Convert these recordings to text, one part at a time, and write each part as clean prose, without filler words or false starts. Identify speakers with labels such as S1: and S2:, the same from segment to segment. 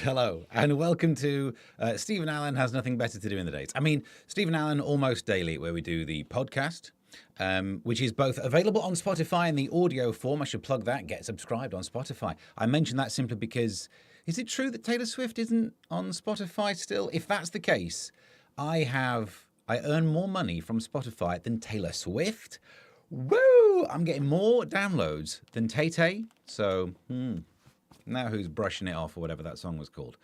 S1: Hello, and welcome to Stephen Allen Has Nothing Better to Do in the Days. I mean, Stephen Allen Almost Daily, where we do the podcast, which is both available on Spotify in the audio form. I should plug that. Get subscribed on Spotify. I mention that simply because, is it true that Taylor Swift isn't on Spotify still? If that's the case, I earn more money from Spotify than Taylor Swift. Woo! I'm getting more downloads than Tay-Tay. So, now who's brushing it off or whatever that song was called.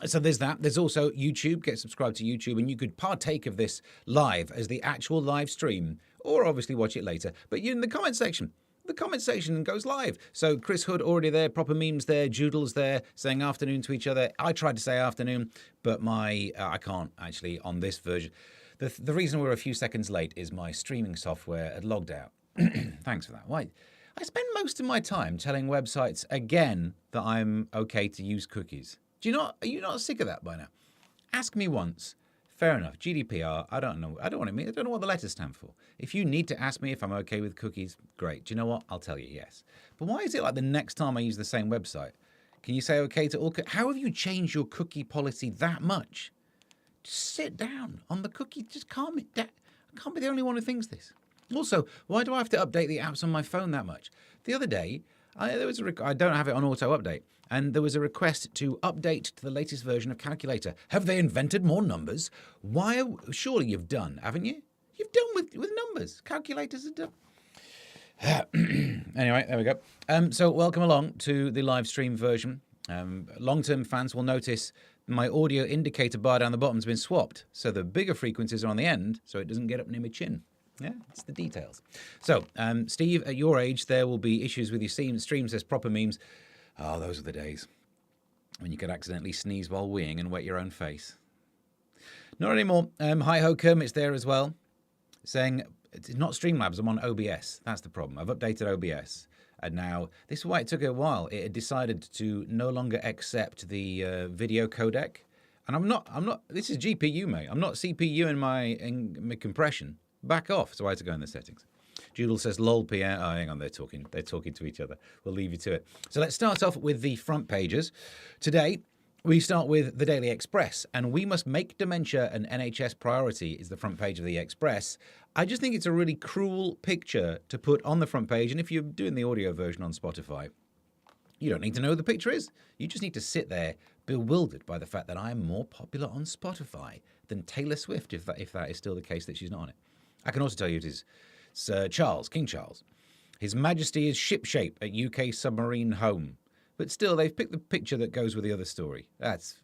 S1: So there's that. There's also YouTube. Get subscribed to YouTube and you could partake of this live as the actual live stream or obviously watch it later. But you're in the comment section. The comment section goes live. So Chris Hood already there, proper memes there, Joodles there, saying afternoon to each other. I tried to say afternoon, but I can't actually on this version. The reason we're a few seconds late is my streaming software had logged out. Thanks for that. Why? I spend most of my time telling websites again that I'm okay to use cookies. Are you not sick of that by now? Ask me once. Fair enough. GDPR, I don't know. I don't know what the letters stand for. If you need to ask me if I'm okay with cookies, great. Do you know what? I'll tell you yes. But why is it like the next time I use the same website, can you say okay to all How have you changed your cookie policy that much? Just sit down on the cookie. Just calm it down. I can't be the only one who thinks this. Also, why do I have to update the apps on my phone that much? The other day, I don't have it on auto update, and there was a request to update to the latest version of Calculator. Have they invented more numbers? Surely you've done, haven't you? You've done with numbers. Calculators are done. Anyway, there we go. So welcome along to the live stream version. Long-term fans will notice my audio indicator bar down the bottom has been swapped, so the bigger frequencies are on the end, so it doesn't get up near my chin. Yeah, it's the details. So, Steve, at your age, there will be issues with your stream, says proper memes. Oh, those are the days when you could accidentally sneeze while weeing and wet your own face. Not anymore. Hi ho, Kermit's there as well, saying, it's not Streamlabs, I'm on OBS. That's the problem. I've updated OBS. And now, this is why it took a while. It had decided to no longer accept the video codec. And I'm not, this is GPU, mate. I'm not CPU in my compression. Back off. So I had to go in the settings. Joodle says, lol, Pierre. Oh, hang on. They're talking to each other. We'll leave you to it. So let's start off with the front pages. Today, we start with the Daily Express. And we must make dementia an NHS priority is the front page of the Express. I just think it's a really cruel picture to put on the front page. And if you're doing the audio version on Spotify, you don't need to know who the picture is. You just need to sit there bewildered by the fact that I'm more popular on Spotify than Taylor Swift, if that is still the case that she's not on it. I can also tell you it is Sir Charles, King Charles. His Majesty is shipshape at UK submarine home. But still, they've picked the picture that goes with the other story. That's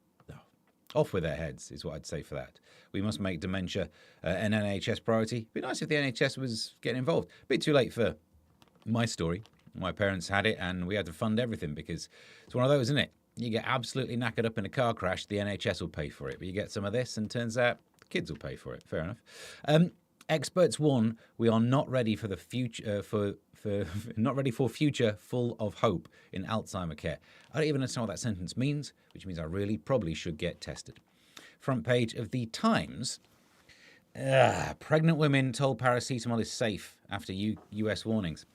S1: off with their heads, is what I'd say for that. We must make dementia an NHS priority. It'd be nice if the NHS was getting involved. A bit too late for my story. My parents had it, and we had to fund everything because it's one of those, isn't it? You get absolutely knackered up in a car crash, the NHS will pay for it. But you get some of this, and turns out the kids will pay for it. Fair enough. Experts warn we are not ready for the future not ready for future full of hope in Alzheimer care. I don't even understand what that sentence means, which means I really probably should get tested. Front page of the Times. Pregnant women told paracetamol is safe after US warnings.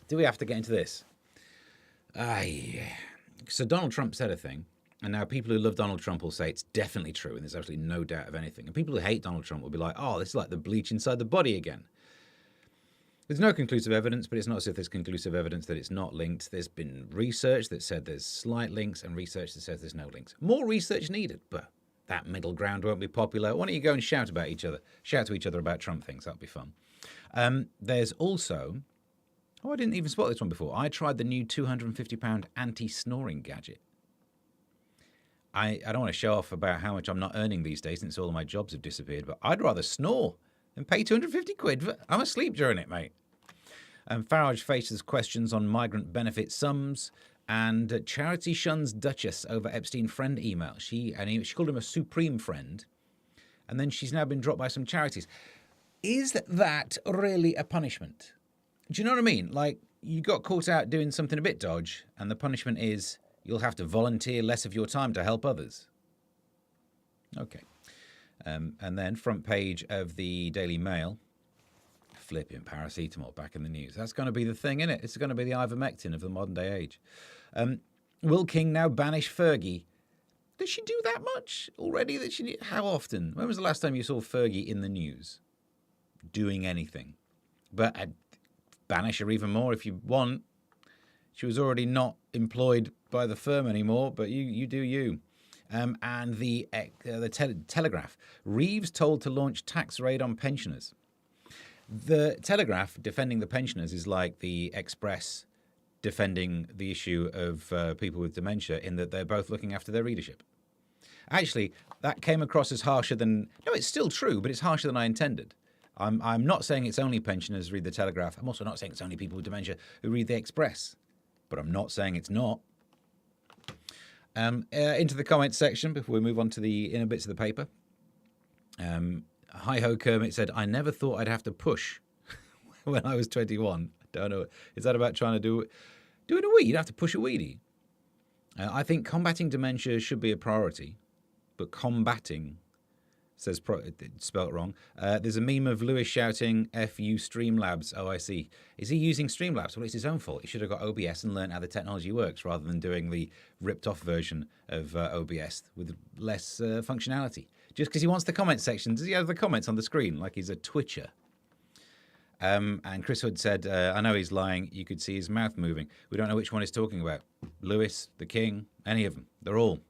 S1: Do we have to get into this? So Donald Trump said a thing. And now people who love Donald Trump will say it's definitely true and there's absolutely no doubt of anything. And people who hate Donald Trump will be like, oh, this is like the bleach inside the body again. There's no conclusive evidence, but it's not as if there's conclusive evidence that it's not linked. There's been research that said there's slight links and research that says there's no links. More research needed, but that middle ground won't be popular. Why don't you go and shout to each other about Trump things? That'll be fun. There's also, I didn't even spot this one before. I tried the new £250 anti-snoring gadget. I don't want to show off about how much I'm not earning these days since all of my jobs have disappeared, but I'd rather snore than pay 250 quid. I'm asleep during it, mate. Farage faces questions on migrant benefit sums, and charity shuns Duchess over Epstein friend email. She called him a supreme friend, and then she's now been dropped by some charities. Is that really a punishment? Do you know what I mean? Like, you got caught out doing something a bit dodge, and the punishment is you'll have to volunteer less of your time to help others. Okay. And then front page of the Daily Mail. Flipping paracetamol back in the news. That's going to be the thing, isn't it? It's going to be the ivermectin of the modern day age. Will King now banish Fergie? Does she do that much already? How often? When was the last time you saw Fergie in the news doing anything? But I'd banish her even more if you want. She was already not employed by the firm anymore, but you do you. And the Telegraph. Reeves told to launch tax raid on pensioners. The Telegraph defending the pensioners is like the Express defending the issue of people with dementia, in that they're both looking after their readership. Actually, that came across as harsher than... No, it's still true, but it's harsher than I intended. I'm not saying it's only pensioners who read the Telegraph. I'm also not saying it's only people with dementia who read the Express. But I'm not saying it's not. Into the comments section before we move on to the inner bits of the paper. Hi-ho Kermit said, I never thought I'd have to push when I was 21. Don't know. Is that about trying to doing a weed? You'd have to push a weedie. I think combating dementia should be a priority. But combating says spelt wrong. There's a meme of Lewis shouting, F you Streamlabs. Oh, I see. Is he using Streamlabs? Well, it's his own fault. He should have got OBS and learned how the technology works rather than doing the ripped-off version of OBS with less functionality. Just because he wants the comment section, does he have the comments on the screen like he's a twitcher? And Chris Hood said, I know he's lying. You could see his mouth moving. We don't know which one he's talking about. Lewis, the King, any of them. They're all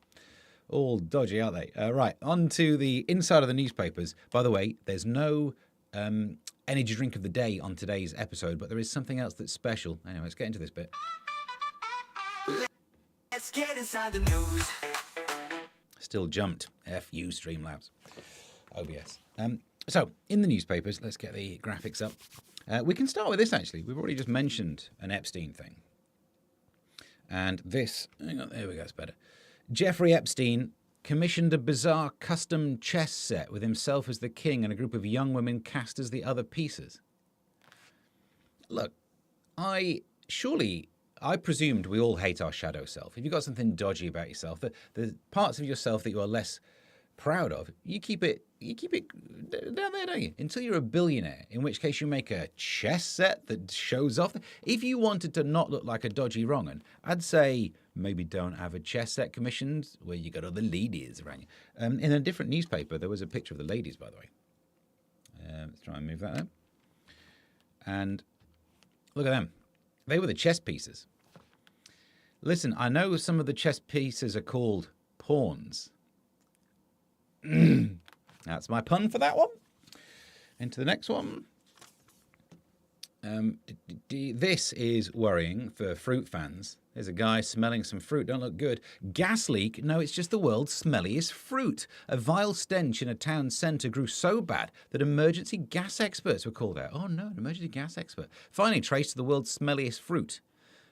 S1: dodgy, aren't they? Right, on to the inside of the newspapers. By the way, there's no energy drink of the day on today's episode, but there is something else that's special. Anyway, let's get into this bit. Let's get inside the news. Still jumped. F-U Streamlabs. OBS. So, in the newspapers, let's get the graphics up. We can start with this, actually. We've already just mentioned an Epstein thing. And this... Hang on, there we go, it's better. Jeffrey Epstein commissioned a bizarre custom chess set with himself as the king and a group of young women cast as the other pieces. Look, I presumed we all hate our shadow self. If you've got something dodgy about yourself, the parts of yourself that you are less proud of, you keep it down there, don't you? Until you're a billionaire, in which case you make a chess set that shows off. If you wanted to not look like a dodgy wrong'un, I'd say maybe don't have a chess set commissioned where you got all the ladies around you. In a different newspaper, there was a picture of the ladies, by the way. Let's try and move that up. And look at them. They were the chess pieces. Listen, I know some of the chess pieces are called pawns. That's my pun for that one. Into the next one. This is worrying for fruit fans. There's a guy smelling some fruit. Don't look good. Gas leak? No, it's just the world's smelliest fruit. A vile stench in a town centre grew so bad that emergency gas experts were called out. Oh no, an emergency gas expert. Finally traced to the world's smelliest fruit,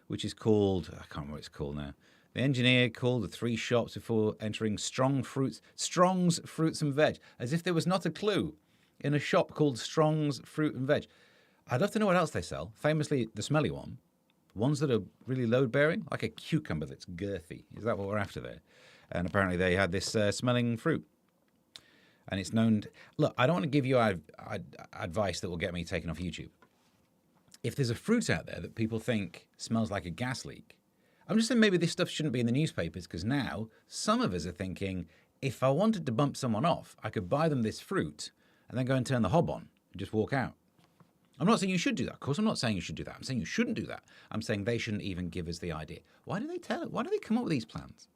S1: which is called... I can't remember what it's called now. The engineer called the 3 shops before entering Strong's Fruits and Veg, as if there was not a clue in a shop called Strong's Fruit and Veg. I'd love to know what else they sell. Famously, the smelly one. Ones that are really load-bearing, like a cucumber that's girthy. Is that what we're after there? And apparently they had this smelling fruit. And it's known... Look, I don't want to give you advice that will get me taken off YouTube. If there's a fruit out there that people think smells like a gas leak, I'm just saying maybe this stuff shouldn't be in the newspapers, because now some of us are thinking, if I wanted to bump someone off, I could buy them this fruit and then go and turn the hob on and just walk out. I'm not saying you should do that. Of course, I'm not saying you should do that. I'm saying you shouldn't do that. I'm saying they shouldn't even give us the idea. Why do they tell it? Why do they come up with these plans?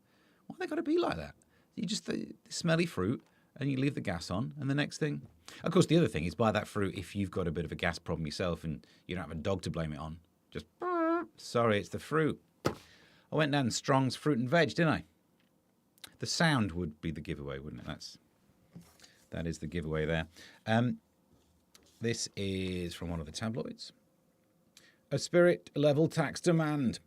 S1: Why have they got to be like that? You just the smelly fruit and you leave the gas on, and the next thing... Of course, the other thing is buy that fruit if you've got a bit of a gas problem yourself and you don't have a dog to blame it on. Just, sorry, it's the fruit. I went down Strong's Fruit and Veg, didn't I? The sound would be the giveaway, wouldn't it? That is the giveaway there. This is from one of the tabloids. A spirit level tax demand.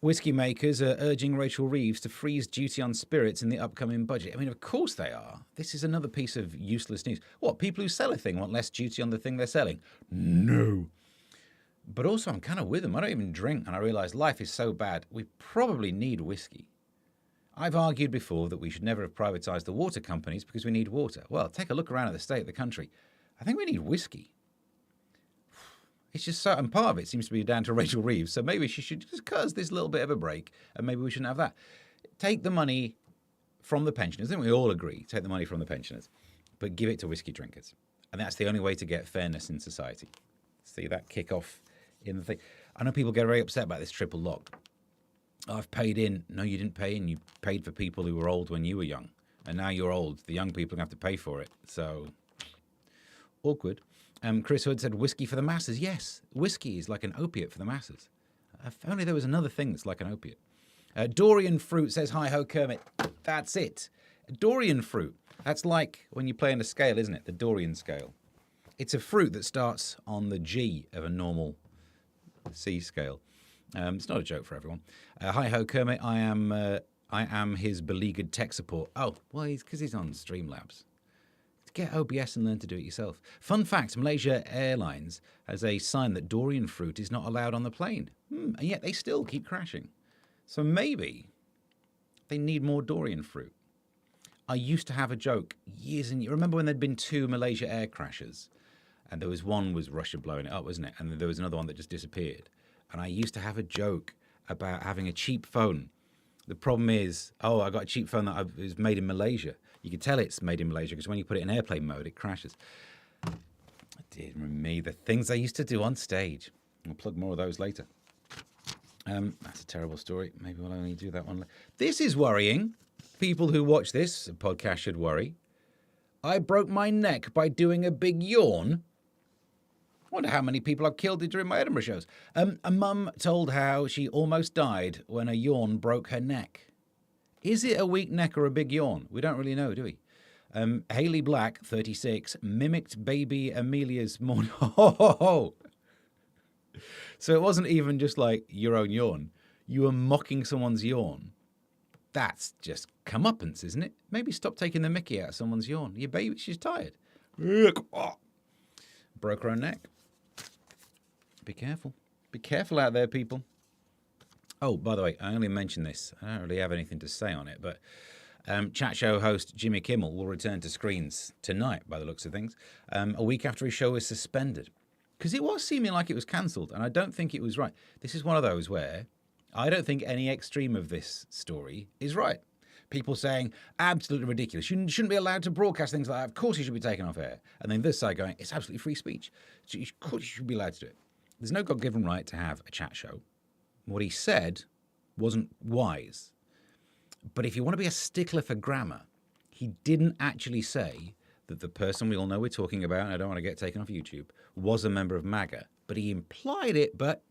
S1: Whiskey makers are urging Rachel Reeves to freeze duty on spirits in the upcoming budget. I mean, of course they are. This is another piece of useless news. What, people who sell a thing want less duty on the thing they're selling? No. But also, I'm kind of with them. I don't even drink, and I realise life is so bad, we probably need whiskey. I've argued before that we should never have privatised the water companies because we need water. Well, take a look around at the state of the country. I think we need whiskey. It's just so, and part of it seems to be down to Rachel Reeves. So maybe she should just cut us this little bit of a break, and maybe we shouldn't have that. Take the money from the pensioners. I think we all agree. Take the money from the pensioners, but give it to whiskey drinkers. And that's the only way to get fairness in society. See that kick off in the thing. I know people get very upset about this triple lock. I've paid in. No, you didn't pay in. You paid for people who were old when you were young. And now you're old. The young people have to pay for it. So, awkward. Chris Hood said, whiskey for the masses. Yes, whiskey is like an opiate for the masses. If only there was another thing that's like an opiate. Dorian Fruit says, hi ho, Kermit. That's it. Dorian fruit. That's like when you play on a scale, isn't it? The Dorian scale. It's a fruit that starts on the G of a normal C scale. It's not a joke for everyone. Hi ho, Kermit. I am his beleaguered tech support. Oh, well, because he's on Streamlabs. Get OBS and learn to do it yourself. Fun fact, Malaysia Airlines has a sign that Dorian fruit is not allowed on the plane. And yet they still keep crashing. So maybe they need more Dorian fruit. I used to have a joke years and years. Remember when there'd been 2 Malaysia air crashes? And there was one was Russia blowing it up, wasn't it? And then there was another one that just disappeared. And I used to have a joke about having a cheap phone. The problem is, I got a cheap phone that was made in Malaysia. You can tell it's made in Malaysia because when you put it in airplane mode, it crashes. Dear me, the things I used to do on stage. I'll plug more of those later. That's a terrible story. Maybe we'll only do that one. This is worrying. People who watch this podcast should worry. I broke my neck by doing a big yawn. Wonder how many people I've killed during my Edinburgh shows. A mum told how she almost died when a yawn broke her neck. Is it a weak neck or a big yawn? We don't really know, do we? Hayley Black, 36, mimicked baby Amelia's morning. So it wasn't even just like your own yawn. You were mocking someone's yawn. That's just comeuppance, isn't it? Maybe stop taking the mickey out of someone's yawn. Your baby, she's tired. Broke her own neck. Be careful. Be careful out there, people. Oh, by the way, I only mentioned this. I don't really have anything to say on it, but chat show host Jimmy Kimmel will return to screens tonight, by the looks of things, a week after his show was suspended. Because it was seeming like it was cancelled, and I don't think it was right. This is one of those where I don't think any extreme of this story is right. People saying, absolutely ridiculous. You shouldn't be allowed to broadcast things like that. Of course you should be taken off air. And then this side going, it's absolutely free speech. So of course you should be allowed to do it. There's no God-given right to have a chat show. What he said wasn't wise. But if you want to be a stickler for grammar, he didn't actually say that the person we all know we're talking about, and I don't want to get taken off YouTube, was a member of MAGA. But he implied it, but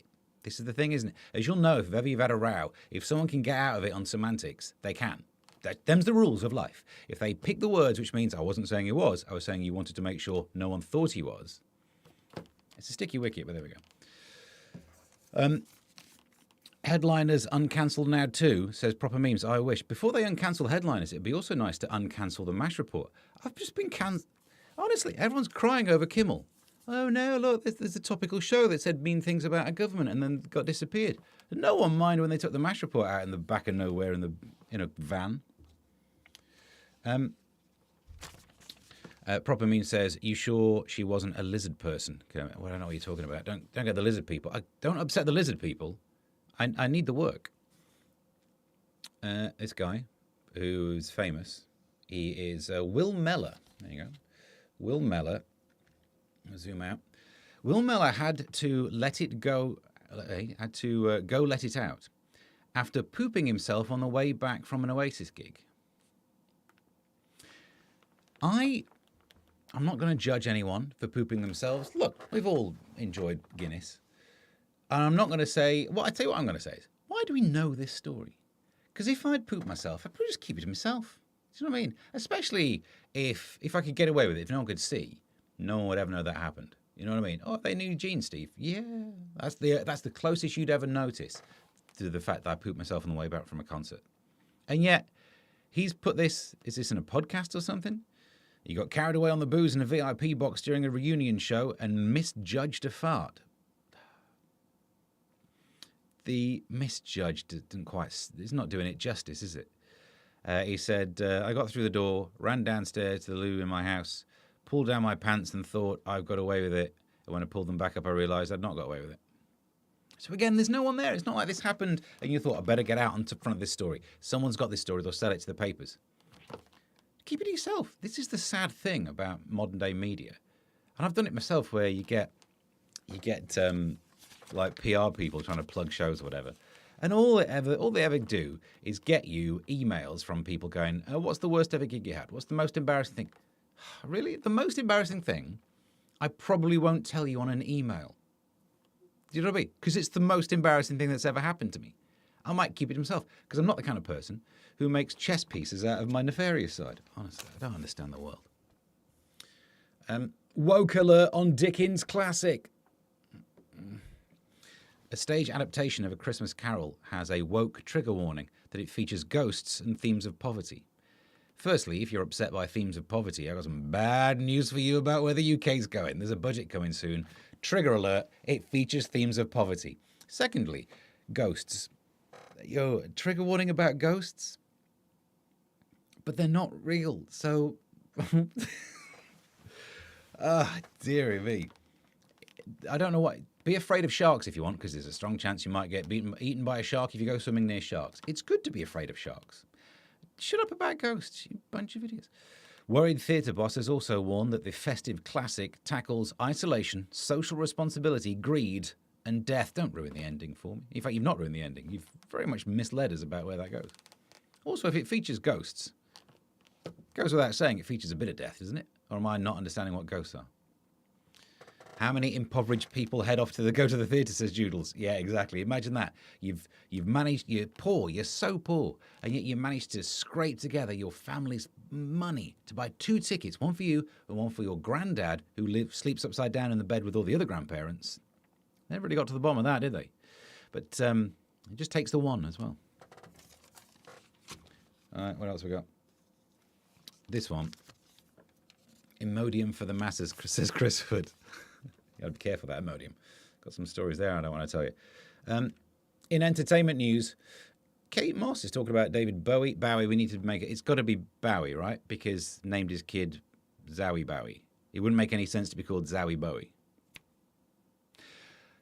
S1: this is the thing, isn't it? As you'll know, if ever you've had a row, if someone can get out of it on semantics, they can. Them's the rules of life. If they pick the words, which means I wasn't saying he was, I was saying you wanted to make sure no one thought he was. It's a sticky wicket, but there we go. Headliners uncancelled now too, says Proper Memes. I wish. Before they uncancel headliners, it'd be also nice to uncancel the MASH report. I've just been honestly, everyone's crying over Kimmel. Oh no, look, there's a topical show that said mean things about a government and then got disappeared. No one minded when they took the MASH report out in the back of nowhere in a van. Proper Mean says, you sure she wasn't a lizard person? Well, I don't know what you're talking about. Don't get the lizard people. Don't upset the lizard people. I need the work. This guy, who's famous, he is Will Melor. There you go. Will Melor. I'll zoom out. Will Melor had to let it go. Had to go let it out after pooping himself on the way back from an Oasis gig. I'm not going to judge anyone for pooping themselves. Look, we've all enjoyed Guinness. And I'm not going to say, well, I tell you what I'm going to say is, why do we know this story? Because if I'd pooped myself, I'd probably just keep it to myself. Do you know what I mean? Especially if I could get away with it, if no one could see, no one would ever know that happened. You know what I mean? Oh, they knew Gene, Steve. Yeah, that's the closest you'd ever notice to the fact that I pooped myself on the way back from a concert. And yet, he's put this, is this in a podcast or something? He got carried away on the booze in a VIP box during a reunion show and misjudged a fart. The misjudged didn't quite, it's not doing it justice, is it? He said, I got through the door, ran downstairs to the loo in my house, pulled down my pants and thought I've got away with it, And when I pulled them back up, I realised I'd not got away with it. So again, there's no one there. It's not like this happened and you thought, I better get out in front of this story. Someone's got this story. They'll sell it to the papers. Keep it to yourself. This is the sad thing about modern day media. And I've done it myself where you get like PR people trying to plug shows or whatever. And all they ever do is get you emails from people going, oh, what's the worst ever gig you had? What's the most embarrassing thing? Really? The most embarrassing thing, I probably won't tell you on an email. Do you know what I mean? Because it's the most embarrassing thing that's ever happened to me. I might keep it to myself because I'm not the kind of person who makes chess pieces out of my nefarious side. Honestly, I don't understand the world. Woke alert on Dickens classic. A stage adaptation of A Christmas Carol has a woke trigger warning that it features ghosts and themes of poverty. Firstly, if you're upset by themes of poverty, I've got some bad news for you about where the UK's going. There's a budget coming soon. Trigger alert, it features themes of poverty. Secondly, ghosts. Trigger warning about ghosts? But they're not real, so... dearie me. I don't know what... Be afraid of sharks if you want, because there's a strong chance you might get eaten by a shark if you go swimming near sharks. It's good to be afraid of sharks. Shut up about ghosts, you bunch of idiots. Worried theatre boss has also warned that the festive classic tackles isolation, social responsibility, greed, and death. Don't ruin the ending for me. In fact, you've not ruined the ending. You've very much misled us about where that goes. Also, if it features ghosts, goes without saying it features a bit of death, doesn't it? Or am I not understanding what ghosts are? How many impoverished people head off to go to the theatre, says Joodles. Yeah, exactly. Imagine that. You've managed, you're poor, you're so poor, and yet you managed to scrape together your family's money to buy 2 tickets, one for you and one for your granddad who sleeps upside down in the bed with all the other grandparents. They never really got to the bottom of that, did they? But it just takes the one as well. All right, what else we got? This one. Imodium for the masses, says Chris Hood. You got to be careful about Imodium. Got some stories there I don't want to tell you. In entertainment news, Kate Moss is talking about David Bowie. Bowie, we need to make it. It's got to be Bowie, right? Because named his kid Zowie Bowie. It wouldn't make any sense to be called Zowie Bowie.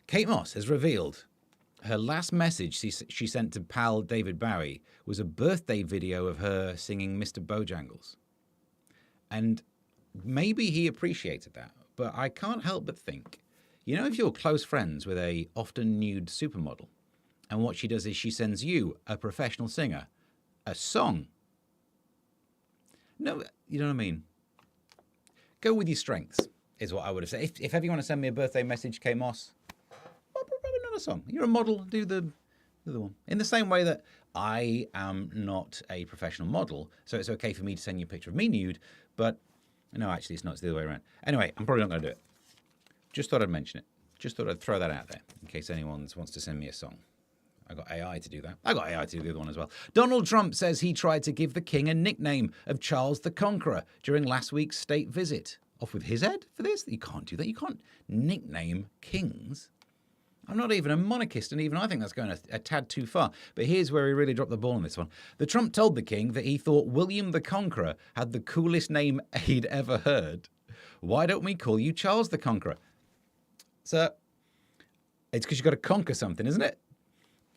S1: Kate Moss has revealed her last message she sent to pal David Bowie was a birthday video of her singing Mr. Bojangles. And maybe he appreciated that. But I can't help but think, if you're close friends with a often nude supermodel, and what she does is she sends you, a professional singer, a song. No, you know what I mean? Go with your strengths, is what I would have said. If ever you want to send me a birthday message, Kate Moss, well, probably not a song. You're a model, do the other one. In the same way that I am not a professional model, so it's okay for me to send you a picture of me nude, but... No, actually, it's not. It's the other way around. Anyway, I'm probably not going to do it. Just thought I'd mention it. Just thought I'd throw that out there in case anyone wants to send me a song. I got AI to do that. I got AI to do the other one as well. Donald Trump says he tried to give the king a nickname of Charles the Conqueror during last week's state visit. Off with his head for this? You can't do that. You can't nickname kings. I'm not even a monarchist, and even I think that's going a tad too far. But here's where he really dropped the ball on this one. The Trump told the king that he thought William the Conqueror had the coolest name he'd ever heard. Why don't we call you Charles the Conqueror? Sir, it's because you've got to conquer something, isn't it?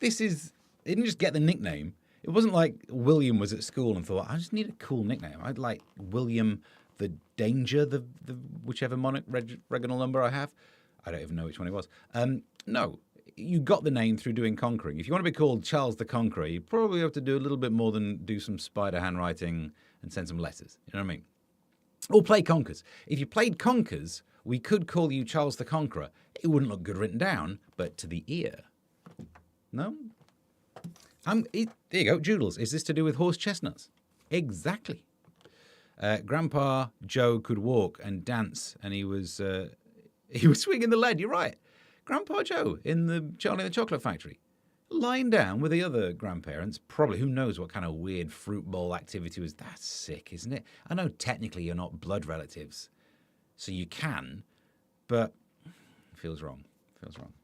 S1: He didn't just get the nickname. It wasn't like William was at school and thought, I just need a cool nickname. I'd like William the Danger, the whichever monarch regnal number I have. I don't even know which one it was. No, you got the name through doing conquering. If you want to be called Charles the Conqueror, you probably have to do a little bit more than do some spider handwriting and send some letters. You know what I mean? Or play Conkers. If you played Conkers, we could call you Charles the Conqueror. It wouldn't look good written down, but to the ear. No? There you go, Joodles. Is this to do with horse chestnuts? Exactly. Grandpa Joe could walk and dance, and he was swinging the lead. You're right. Grandpa Joe in the Charlie and the Chocolate Factory, lying down with the other grandparents. Probably, who knows what kind of weird fruit bowl activity was. That's sick, isn't it? I know technically you're not blood relatives, so you can, but it feels wrong. Feels wrong.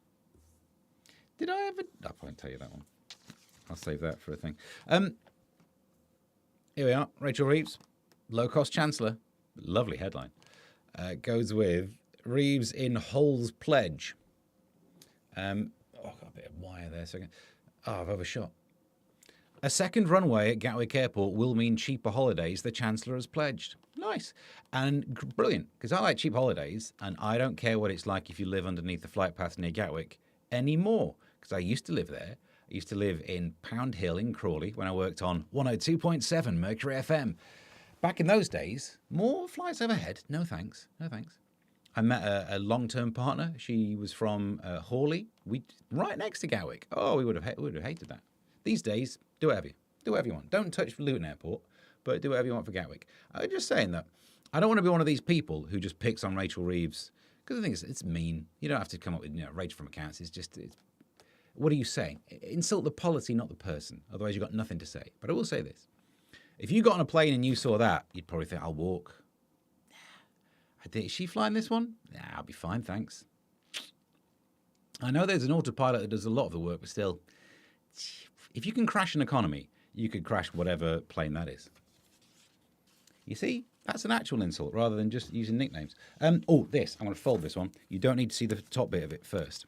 S1: Did I ever? I won't tell you that one. I'll save that for a thing. Here we are. Rachel Reeves, low-cost chancellor. Lovely headline. Goes with Reeves in Hull's pledge. I've got a bit of wire there. I've overshot. A second runway at Gatwick Airport will mean cheaper holidays, the Chancellor has pledged. Nice. And brilliant, because I like cheap holidays, and I don't care what it's like if you live underneath the flight path near Gatwick anymore, because I used to live there. I used to live in Pound Hill in Crawley when I worked on 102.7 Mercury FM. Back in those days, more flights overhead. No thanks. No thanks. I met a long-term partner. She was from Hawley, right next to Gatwick. Oh, we would have hated that. These days, do whatever you want. Don't touch Luton Airport, but do whatever you want for Gatwick. I'm just saying that I don't want to be one of these people who just picks on Rachel Reeves, because the thing is, it's mean. You don't have to come up with Rachel from accounts. What are you saying? Insult the policy, not the person. Otherwise, you've got nothing to say. But I will say this: if you got on a plane and you saw that, you'd probably think, "I'll walk." Is she flying this one? Yeah, I'll be fine, thanks. I know there's an autopilot that does a lot of the work, but still, if you can crash an economy, you could crash whatever plane that is. You see, that's an actual insult rather than just using nicknames. I'm going to fold this one. You don't need to see the top bit of it first.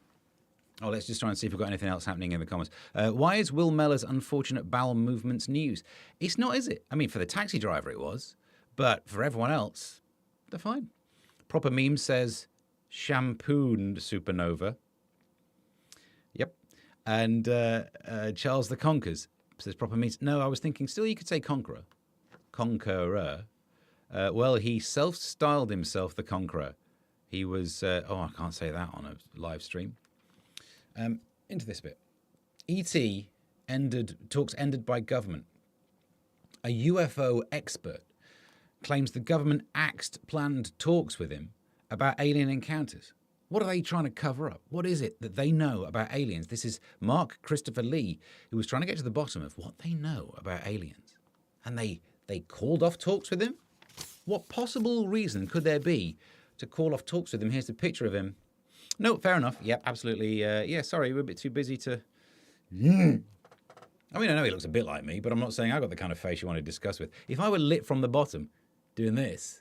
S1: Let's just try and see if we've got anything else happening in the comments. Why is Will Mellor's unfortunate bowel movements news? It's not, is it? I mean, for the taxi driver it was, but for everyone else, they're fine. Proper Meme says, shampooed supernova. Yep. And Charles the Conquers says, Proper Meme. No, I was thinking, still you could say conqueror. Conqueror. Well, he self-styled himself the conqueror. He was, I can't say that on a live stream. Into this bit. E.T. talks ended by government. A UFO expert claims the government axed planned talks with him about alien encounters. What are they trying to cover up? What is it that they know about aliens? This is Mark Christopher Lee, who was trying to get to the bottom of what they know about aliens. And they called off talks with him? What possible reason could there be to call off talks with him? Here's the picture of him. No, fair enough. Yep, absolutely. Sorry, we're a bit too busy to... I mean, I know he looks a bit like me, but I'm not saying I've got the kind of face you want to discuss with. If I were lit from the bottom doing this,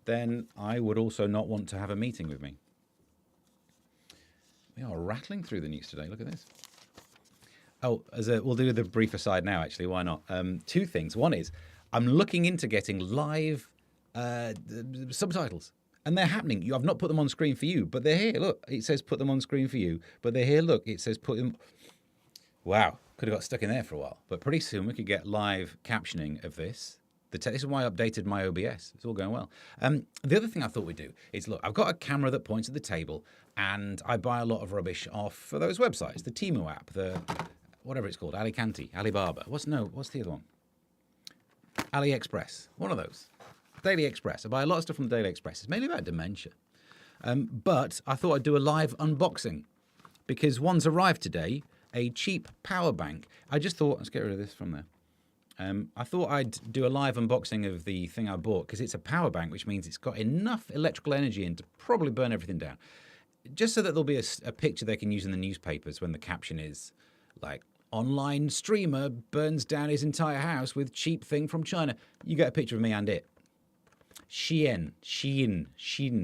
S1: then I would also not want to have a meeting with me. We are rattling through the news today. Look at this. We'll do the brief aside now, actually. Why not? Two things. One is I'm looking into getting live subtitles. And they're happening. I've not put them on screen for you, but they're here. Look, it says put them on screen for you, but they're here. Look, it says put them... Wow, could have got stuck in there for a while. But pretty soon we could get live captioning of this. This is why I updated my OBS. It's all going well. The other thing I thought we'd do is, look, I've got a camera that points at the table, and I buy a lot of rubbish off for those websites. The Temu app, the whatever it's called, Alicante, Alibaba. What's the other one? AliExpress. One of those. Daily Express. I buy a lot of stuff from the Daily Express. It's mainly about dementia. But I thought I'd do a live unboxing because one's arrived today, a cheap power bank. I just thought, let's get rid of this from there. I thought I'd do a live unboxing of the thing I bought because it's a power bank, which means it's got enough electrical energy in to probably burn everything down. Just so that there'll be a picture they can use in the newspapers when the caption is like, online streamer burns down his entire house with cheap thing from China. You get a picture of me and it. Shein,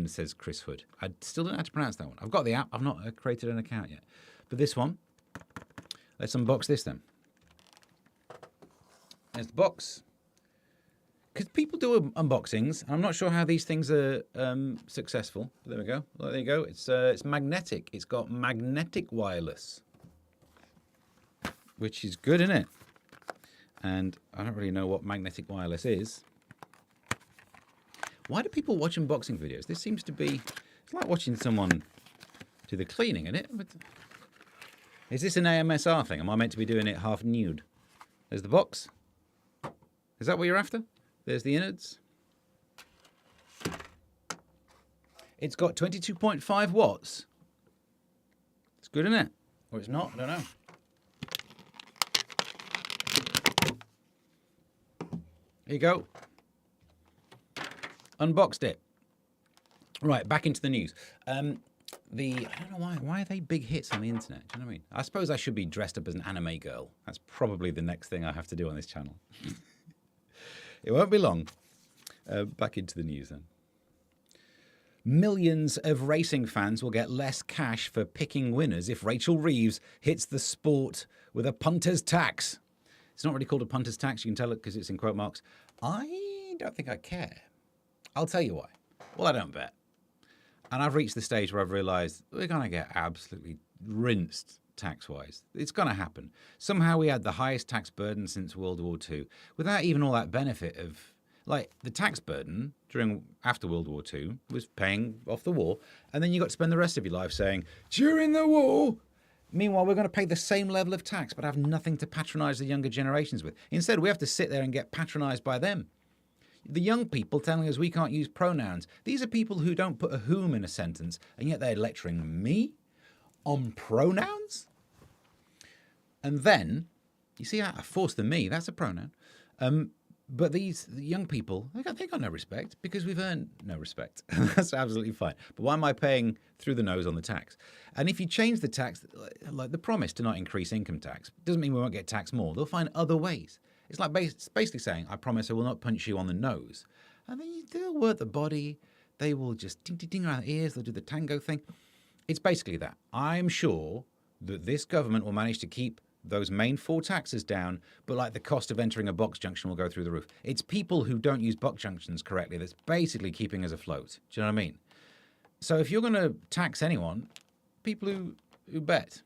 S1: says Chris Hood. I still don't know how to pronounce that one. I've got the app. I've not created an account yet. But this one, let's unbox this then. There's the box. Because people do unboxings. I'm not sure how these things are successful. But there we go. Well, there you go. It's magnetic. It's got magnetic wireless, which is good, isn't it? And I don't really know what magnetic wireless is. Why do people watch unboxing videos? This seems to be... It's like watching someone do the cleaning, isn't it? Is this an AMSR thing? Am I meant to be doing it half nude? There's the box. Is that what you're after? There's the innards. It's got 22.5 watts. It's good, isn't it? Or it's not, I don't know. Here you go. Unboxed it. Right, back into the news. I don't know why are they big hits on the internet? Do you know what I mean? I suppose I should be dressed up as an anime girl. That's probably the next thing I have to do on this channel. It won't be long. Back into the news then. Millions of racing fans will get less cash for picking winners if Rachel Reeves hits the sport with a punter's tax. It's not really called a punter's tax. You can tell it because it's in quote marks. I don't think I care. I'll tell you why. Well, I don't bet. And I've reached the stage where I've realised we're going to get absolutely rinsed tax-wise. It's going to happen. Somehow we had the highest tax burden since World War II without even all that benefit of, like, the tax burden after World War II was paying off the war, and then you got to spend the rest of your life saying, during the war. Meanwhile, we're going to pay the same level of tax but have nothing to patronise the younger generations with. Instead, we have to sit there and get patronised by them. The young people telling us we can't use pronouns. These are people who don't put a whom in a sentence, and yet they're lecturing me on pronouns? And then, you see, I forced the me, that's a pronoun. But the young people, they got no respect because we've earned no respect. That's absolutely fine. But why am I paying through the nose on the tax? And if you change the tax, like the promise to not increase income tax, doesn't mean we won't get taxed more. They'll find other ways. It's like basically saying, I promise I will not punch you on the nose. And then they'll work the body. They will just ding around the ears. They'll do the tango thing. It's basically that. I'm sure that this government will manage to keep those main 4 taxes down, but like the cost of entering a box junction will go through the roof. It's people who don't use box junctions correctly that's basically keeping us afloat. Do you know what I mean? So if you're going to tax anyone, people who bet,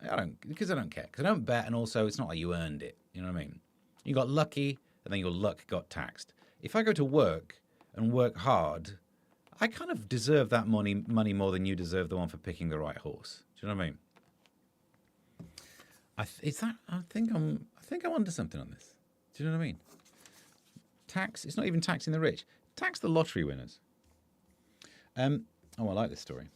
S1: I don't care. Because I don't bet, and also it's not like you earned it. You know what I mean? You got lucky, and then your luck got taxed. If I go to work and work hard, I kind of deserve that money more than you deserve the one for picking the right horse. Do you know what I mean? I think I'm onto something on this. Do you know what I mean? Tax. It's not even taxing the rich. Tax the lottery winners. I like this story.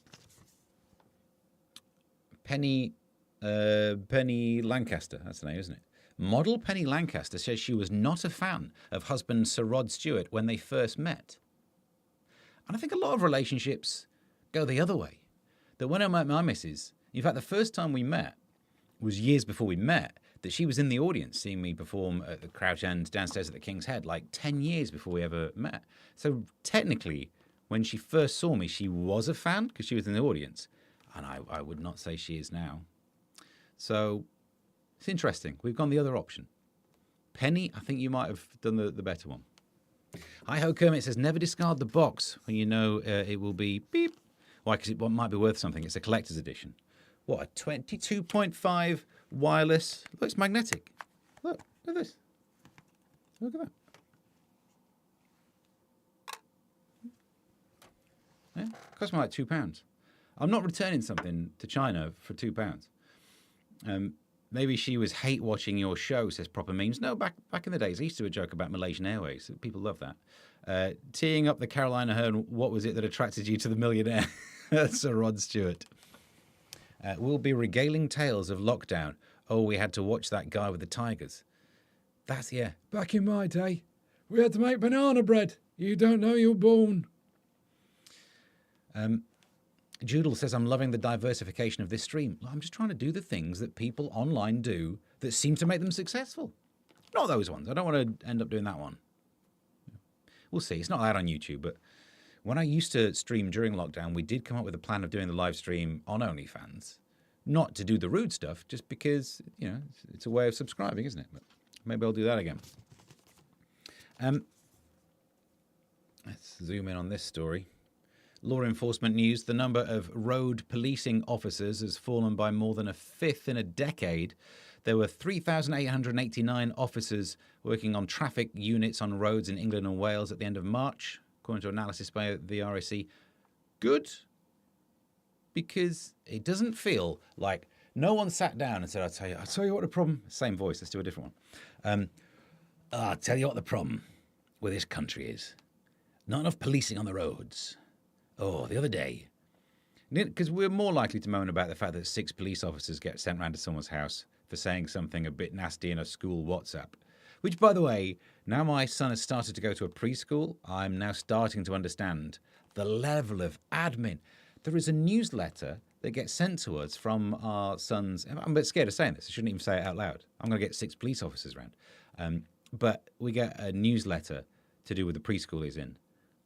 S1: Penny Lancaster. That's the name, isn't it? Model Penny Lancaster says she was not a fan of husband Sir Rod Stewart when they first met. And I think a lot of relationships go the other way. That when I met my missus, in fact, the first time we met was years before we met, that she was in the audience seeing me perform at the Crouch End downstairs at the King's Head, like 10 years before we ever met. So technically, when she first saw me, she was a fan because she was in the audience. And I would not say she is now. So it's interesting. We've gone the other option. Penny, I think you might have done the better one. Hi-ho Kermit says, never discard the box when you know it will be beep. Why? Because it might be worth something. It's a collector's edition. What, a 22.5 wireless? Look, it's magnetic. Look at this. Look at that. Yeah, cost me like £2. I'm not returning something to China for £2. Maybe she was hate watching your show, says Proper Memes. No, back in the days, I used to do a joke about Malaysian Airways. People love that. Teeing up the Carolina Hearn, what was it that attracted you to the millionaire? Sir Rod Stewart. We'll be regaling tales of lockdown. Oh, we had to watch that guy with the tigers. That's, yeah.
S2: Back in my day, we had to make banana bread. You don't know you're born.
S1: Joodle says, I'm loving the diversification of this stream. I'm just trying to do the things that people online do that seem to make them successful. Not those ones. I don't want to end up doing that one. We'll see. It's not allowed on YouTube, but when I used to stream during lockdown, we did come up with a plan of doing the live stream on OnlyFans. Not to do the rude stuff, just because, you know, it's a way of subscribing, isn't it? But maybe I'll do that again. Let's zoom in on this story. Law enforcement news, the number of road policing officers has fallen by more than a fifth in a decade. There were 3,889 officers working on traffic units on roads in England and Wales at the end of March, according to analysis by the RSC. Good, because it doesn't feel like no one sat down and said, I'll tell you what the problem, same voice, let's do a different one. I'll tell you what the problem with this country is. Not enough policing on the roads. Oh, the other day, because we're more likely to moan about the fact that 6 police officers get sent round to someone's house for saying something a bit nasty in a school WhatsApp. Which, by the way, now my son has started to go to a preschool, I'm now starting to understand the level of admin. There is a newsletter that gets sent to us from our son's... I'm a bit scared of saying this. I shouldn't even say it out loud. I'm going to get 6 police officers round. But we get a newsletter to do with the preschool he's in.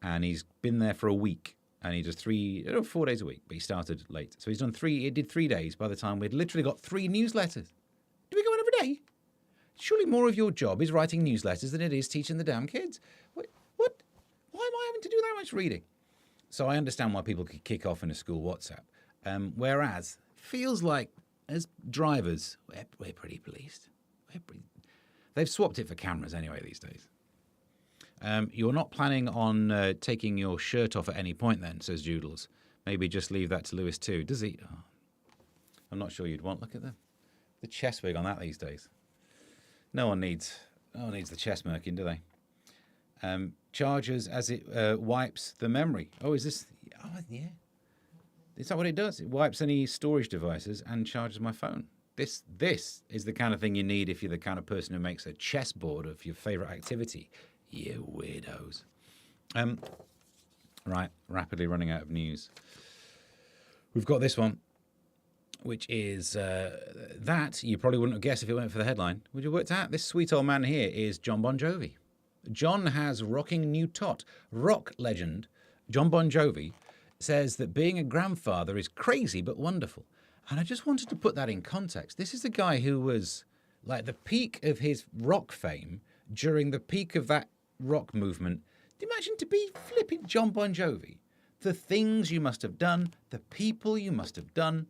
S1: And he's been there for a week. And he does 4 days a week, but he started late. So he did 3 days by the time we'd literally got 3 newsletters. Do we go in every day? Surely more of your job is writing newsletters than it is teaching the damn kids. What? Why am I having to do that much reading? So I understand why people could kick off in a school WhatsApp. Whereas, feels like as drivers, we're pretty policed. They've swapped it for cameras anyway these days. You're not planning on taking your shirt off at any point then, says Joodles. Maybe just leave that to Lewis too. Does he? Oh, I'm not sure you'd want. Look at the chest wig on that these days. No one needs the chest merkin, do they? Charges as it wipes the memory. Oh, is this? Oh, yeah. Is that what it does? It wipes any storage devices and charges my phone. This is the kind of thing you need if you're the kind of person who makes a chessboard of your favourite activity. You weirdos. Right, rapidly running out of news. We've got this one, which is that you probably wouldn't have guessed if it went for the headline. Would you worked out? This sweet old man here is John Bon Jovi. John has rocking new tot. Rock legend John Bon Jovi says that being a grandfather is crazy but wonderful. And I just wanted to put that in context. This is a guy who was like the peak of his rock fame during the peak of that rock movement. Imagine to be flipping John Bon Jovi. The things you must have done, the people you must have done,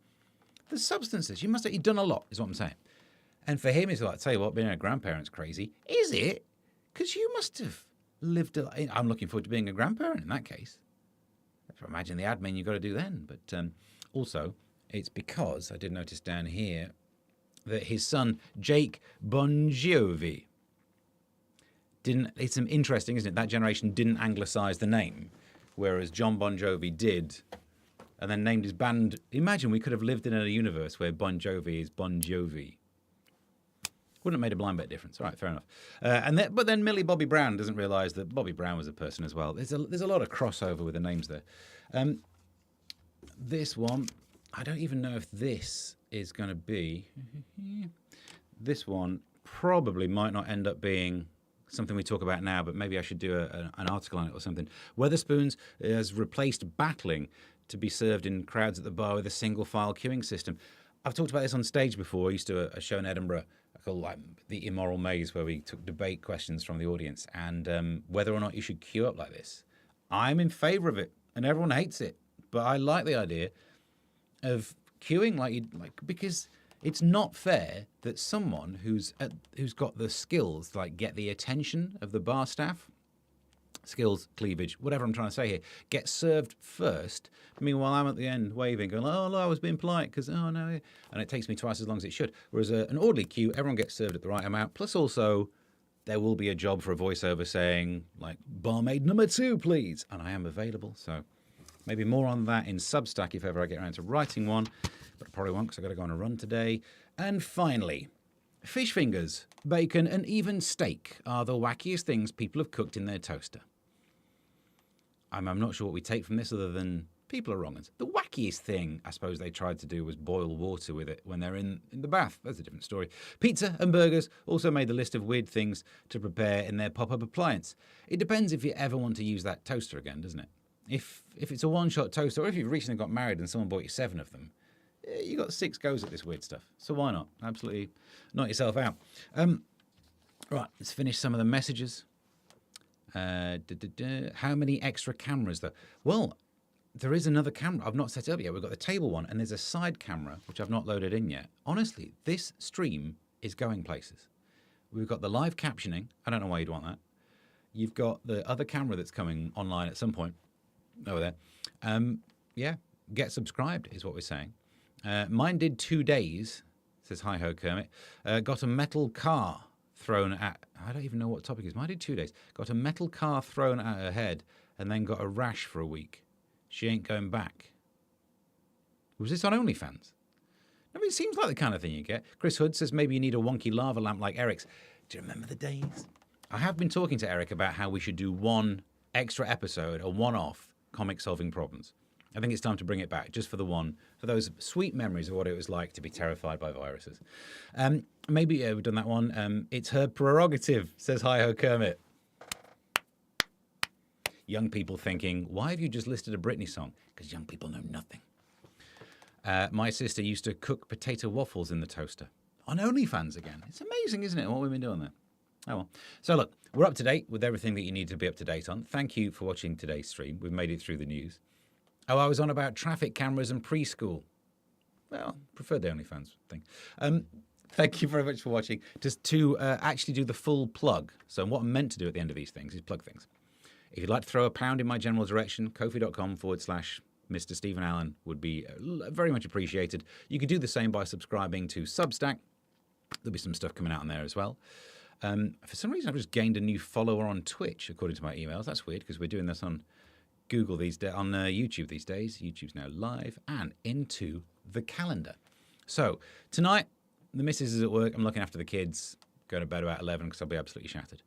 S1: the substances. You've done a lot, is what I'm saying. And for him, it's like, tell you what, being a grandparent's crazy. Is it? Because you must have lived I'm looking forward to being a grandparent in that case. Imagine the admin you've got to do then. But also, it's because I did notice down here that his son, Jake Bon Jovi, it's interesting, isn't it? That generation didn't anglicise the name, whereas John Bon Jovi did, and then named his band. Imagine we could have lived in a universe where Bon Jovi is Bon Jovi. Wouldn't have made a blind bit difference. All right, fair enough. But then Millie Bobby Brown doesn't realise that Bobby Brown was a person as well. There's a lot of crossover with the names there. This one, I don't even know if this is going to be. This one probably might not end up being something we talk about now, but maybe I should do an article on it or something. Wetherspoons has replaced battling to be served in crowds at the bar with a single file queuing system. I've talked about this on stage before. I used to do a show in Edinburgh called The Immoral Maze, where we took debate questions from the audience and whether or not you should queue up like this. I'm in favour of it, and everyone hates it, but I like the idea of queuing because it's not fair that someone who's got the skills, get the attention of the bar staff, skills, cleavage, whatever I'm trying to say here, get served first. Meanwhile, I'm at the end waving, going, oh, no, I was being polite because, oh, no. And it takes me twice as long as it should. Whereas an orderly queue, everyone gets served at the right amount. Plus also, there will be a job for a voiceover saying, barmaid number 2, please. And I am available. So maybe more on that in Substack if ever I get around to writing one. But I probably won't because I've got to go on a run today. And finally, fish fingers, bacon, and even steak are the wackiest things people have cooked in their toaster. I'm not sure what we take from this other than people are wrong. The wackiest thing I suppose they tried to do was boil water with it when they're in the bath. That's a different story. Pizza and burgers also made the list of weird things to prepare in their pop-up appliance. It depends if you ever want to use that toaster again, doesn't it? If it's a one-shot toaster, or if you've recently got married and someone bought you 7 of them, you got 6 goes at this weird stuff. So why not? Absolutely knock yourself out. Right, let's finish some of the messages. How many extra cameras though? Well, there is another camera I've not set up yet. We've got the table one and there's a side camera which I've not loaded in yet. Honestly, this stream is going places. We've got the live captioning. I don't know why you'd want that. You've got the other camera that's coming online at some point over there. Yeah, get subscribed is what we're saying. Mine did 2 days, says hi-ho Kermit. Got a metal car thrown at, I don't even know what topic it is. Mine did 2 days. Got a metal car thrown at her head and then got a rash for a week. She ain't going back. Was this on OnlyFans? I mean, it seems like the kind of thing you get. Chris Hood says maybe you need a wonky lava lamp like Eric's. Do you remember the days? I have been talking to Eric about how we should do one extra episode, a one-off comic solving problems. I think it's time to bring it back, just for those sweet memories of what it was like to be terrified by viruses. Maybe we've done that one. It's her prerogative, says hi-ho Kermit. young people thinking, why have you just listed a Britney song? Because young people know nothing. My sister used to cook potato waffles in the toaster. On OnlyFans again. It's amazing, isn't it, what we've been doing there? Oh well. So look, we're up to date with everything that you need to be up to date on. Thank you for watching today's stream. We've made it through the news. Oh, I was on about traffic cameras and preschool. Well, preferred the OnlyFans thing. Thank you very much for watching. Just to actually do the full plug. So what I'm meant to do at the end of these things is plug things. If you'd like to throw a pound in my general direction, kofi.com/Mr. Stephen Allen would be very much appreciated. You could do the same by subscribing to Substack. There'll be some stuff coming out on there as well. For some reason, I've just gained a new follower on Twitch, according to my emails. That's weird, because we're doing this on Google these days, on YouTube these days. YouTube's now live and into the calendar. So tonight, the missus is at work. I'm looking after the kids. Going to bed about 11 because I'll be absolutely shattered.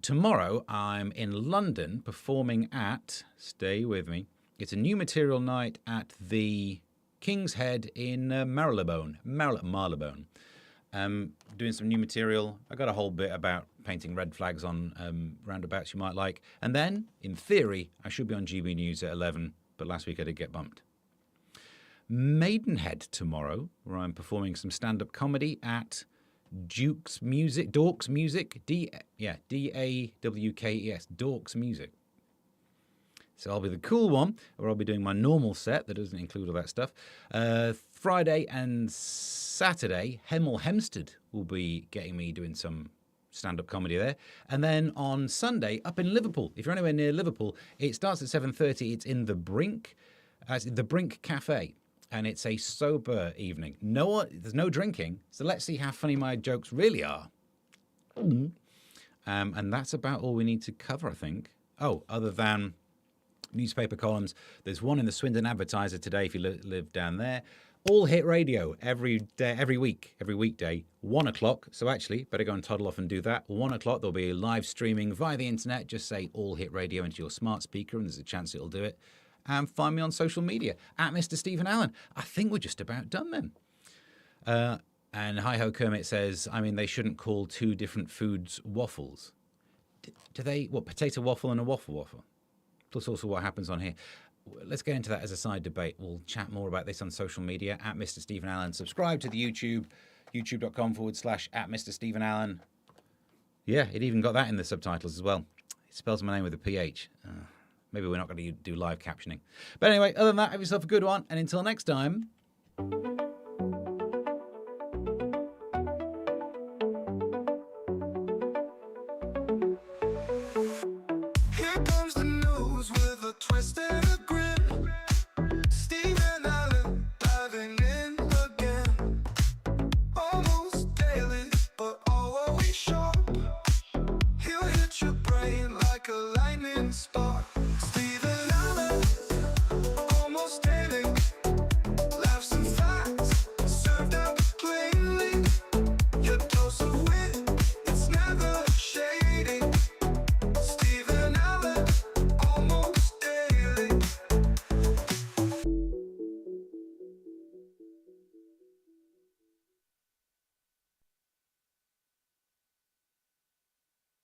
S1: Tomorrow, I'm in London performing at, stay with me, it's a new material night at the King's Head in Marylebone. Doing some new material. I got a whole bit about painting red flags on roundabouts you might like. And then, in theory, I should be on GB News at 11, but last week I did get bumped. Maidenhead tomorrow, where I'm performing some stand-up comedy at Dorks Music, D-A-W-K-E-S, Dorks Music. So I'll be the cool one, or I'll be doing my normal set that doesn't include all that stuff. Friday and Saturday, Hemel Hempstead will be getting me doing some stand-up comedy there. And then on Sunday, up in Liverpool. If you're anywhere near Liverpool, it starts at 7:30. It's in the Brink, the Brink Cafe. And it's a sober evening. There's no drinking, so let's see how funny my jokes really are. And that's about all we need to cover, I think. Oh, other than newspaper columns, there's one in the Swindon Advertiser today if you live down there. All hit radio every day, every weekday, 1 o'clock. So actually, better go and toddle off and do that. 1 o'clock, there'll be live streaming via the internet. Just say all hit radio into your smart speaker, and there's a chance it'll do it. And find me on social media at Mr. Stephen Allen. I think we're just about done then. And Hi-Ho Kermit says, they shouldn't call two different foods waffles. Do they, potato waffle and a waffle? Plus also what happens on here. Let's get into that as a side debate. We'll chat more about this on social media at Mr. Stephen Allen. Subscribe to the YouTube, youtube.com/at Mr. Stephen Allen. Yeah, it even got that in the subtitles as well. It spells my name with a PH. Maybe we're not going to do live captioning. But anyway, other than that, have yourself a good one. And until next time...
S3: Here comes the news with a twist and a grin. Stephen Allen diving in again. Almost daily, but always sharp. He'll hit your brain like a lightning spark.